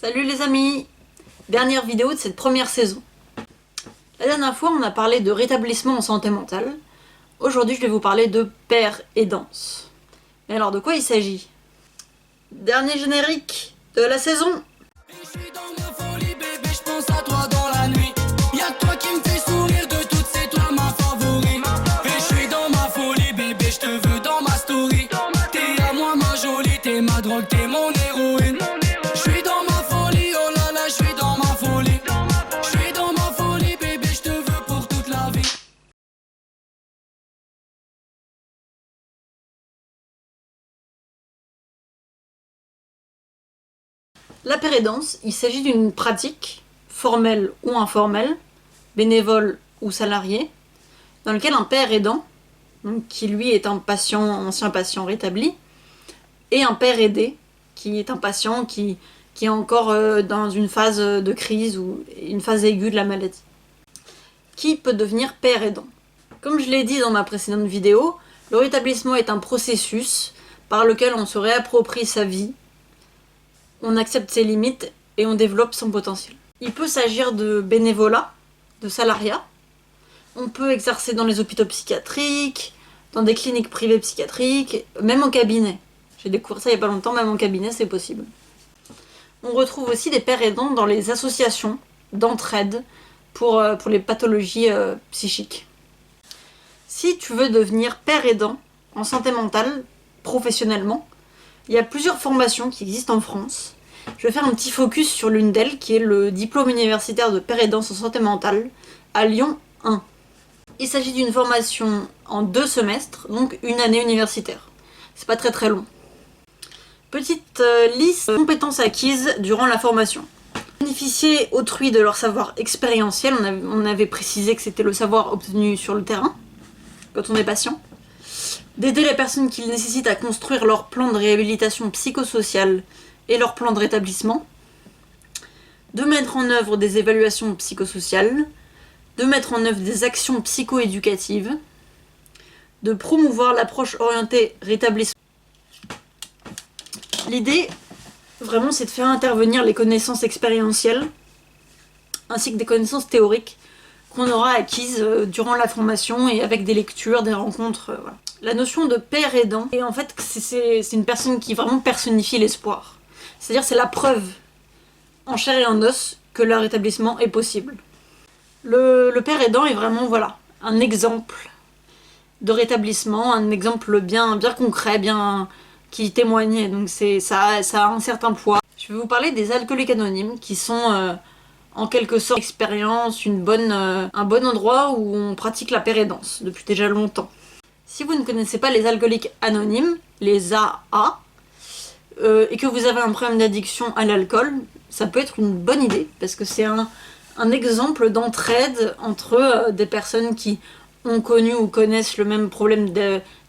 Salut les amis! Dernière vidéo de cette première saison. La dernière fois, on a parlé de rétablissement en santé mentale. Aujourd'hui, je vais vous parler de père aidance. Mais alors, de quoi il s'agit? Dernier générique de la saison! Je suis dans ma folie, bébé, je pense à toi dans la nuit. Y'a que toi qui me fais sourire, de toutes c'est toi ma favori. Et je suis dans ma folie, bébé, je te veux dans ma story. T'es à moi ma jolie, t'es ma drogue, t'es mon héroïne. Je suis dans ma folie, oh là là, je suis dans ma folie. Je suis dans ma folie, bébé, je te veux pour toute la vie. La père aidance, il s'agit d'une pratique, formelle ou informelle, bénévole ou salarié, dans laquelle un père aidant, donc, qui lui est un ancien patient rétabli, et un père aidé, qui est un patient qui est encore dans une phase de crise ou une phase aiguë de la maladie. Qui peut devenir père aidant? Comme je l'ai dit dans ma précédente vidéo, le rétablissement est un processus par lequel on se réapproprie sa vie, on accepte ses limites et on développe son potentiel. Il peut s'agir de bénévolat, de salariat. On peut exercer dans les hôpitaux psychiatriques, dans des cliniques privées psychiatriques, même en cabinet. J'ai découvert ça il n'y a pas longtemps, même en cabinet c'est possible. On retrouve aussi des pères aidants dans les associations d'entraide pour les pathologies psychiques. Si tu veux devenir père aidant en santé mentale, professionnellement, il y a plusieurs formations qui existent en France. Je vais faire un petit focus sur l'une d'elles, qui est le diplôme universitaire de père aidance en santé mentale à Lyon 1. Il s'agit d'une formation en 2 semestres, donc une année universitaire. C'est pas très long. Petite liste de compétences acquises durant la formation. Bénéficier autrui de leur savoir expérientiel, on avait précisé que c'était le savoir obtenu sur le terrain, quand on est patient. D'aider les personnes qui le nécessitent à construire leur plan de réhabilitation psychosociale et leur plan de rétablissement, de mettre en œuvre des évaluations psychosociales, de mettre en œuvre des actions psycho-éducatives, de promouvoir l'approche orientée rétablissement. L'idée, vraiment, c'est de faire intervenir les connaissances expérientielles, ainsi que des connaissances théoriques qu'on aura acquises durant la formation et avec des lectures, des rencontres, voilà. La notion de père aidant, et en fait, c'est une personne qui vraiment personnifie l'espoir. C'est-à-dire, c'est la preuve, en chair et en os, que le rétablissement est possible. Le père aidant est vraiment, voilà, un exemple de rétablissement, un exemple bien concret, qui témoigne, donc ça a un certain poids. Je vais vous parler des alcooliques anonymes, qui sont en quelque sorte expérience, un bon endroit où on pratique la père aidance depuis déjà longtemps. Si vous ne connaissez pas les alcooliques anonymes, les AA, et que vous avez un problème d'addiction à l'alcool, ça peut être une bonne idée, parce que c'est un exemple d'entraide entre des personnes qui ont connu ou connaissent le même problème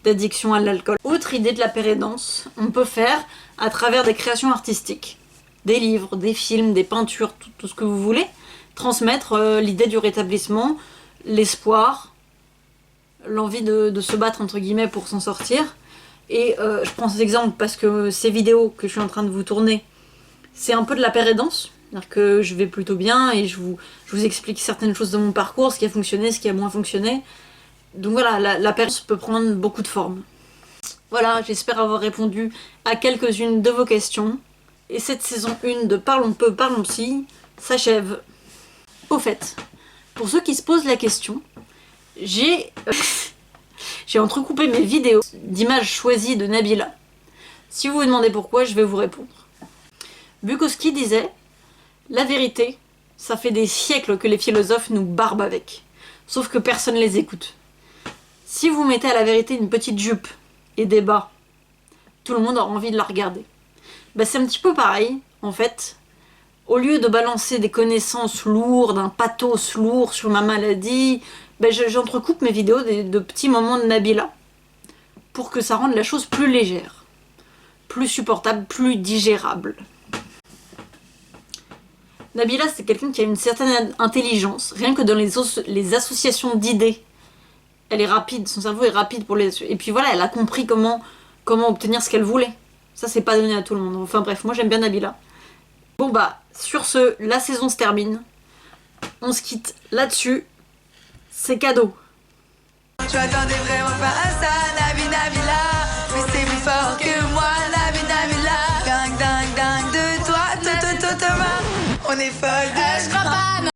d'addiction à l'alcool. Autre idée de la père aidance, on peut faire à travers des créations artistiques, des livres, des films, des peintures, tout ce que vous voulez, transmettre l'idée du rétablissement, l'espoir, l'envie de se battre entre guillemets pour s'en sortir. Et je prends cet exemple parce que ces vidéos que je suis en train de vous tourner, c'est un peu de la père aidance, c'est-à-dire que je vais plutôt bien et je vous explique certaines choses de mon parcours, ce qui a fonctionné, ce qui a moins fonctionné. Donc voilà, la père aidance peut prendre beaucoup de formes. Voilà, j'espère avoir répondu à quelques-unes de vos questions. Et cette saison 1 de Parlons peu, parlons psy s'achève. Au fait, pour ceux qui se posent la question, j'ai entrecoupé mes vidéos d'images choisies de Nabila. Si vous vous demandez pourquoi, je vais vous répondre. Bukowski disait « La vérité, ça fait des siècles que les philosophes nous barbent avec, sauf que personne les écoute. Si vous mettez à la vérité une petite jupe et des bas, tout le monde aura envie de la regarder. » Bah, c'est un petit peu pareil, en fait. Au lieu de balancer des connaissances lourdes, un pathos lourd sur ma maladie, bah, j'entrecoupe mes vidéos de petits moments de Nabila pour que ça rende la chose plus légère, plus supportable, plus digérable. Nabila, c'est quelqu'un qui a une certaine intelligence, rien que dans les associations d'idées. Elle est rapide, son cerveau est rapide pour les... Et puis voilà, elle a compris comment obtenir ce qu'elle voulait. Ça, c'est pas donné à tout le monde. Enfin bref, moi j'aime bien Nabila. Bon bah, Sur ce, la saison se termine. On se quitte là-dessus. C'est cadeau. Tu attendais vraiment pas à ça, Navi Nabila. Mais c'est plus fort que moi, Navi Nabila. Dingue, dingue, dingue de toi, Thomas. On est folle. Je crois pas.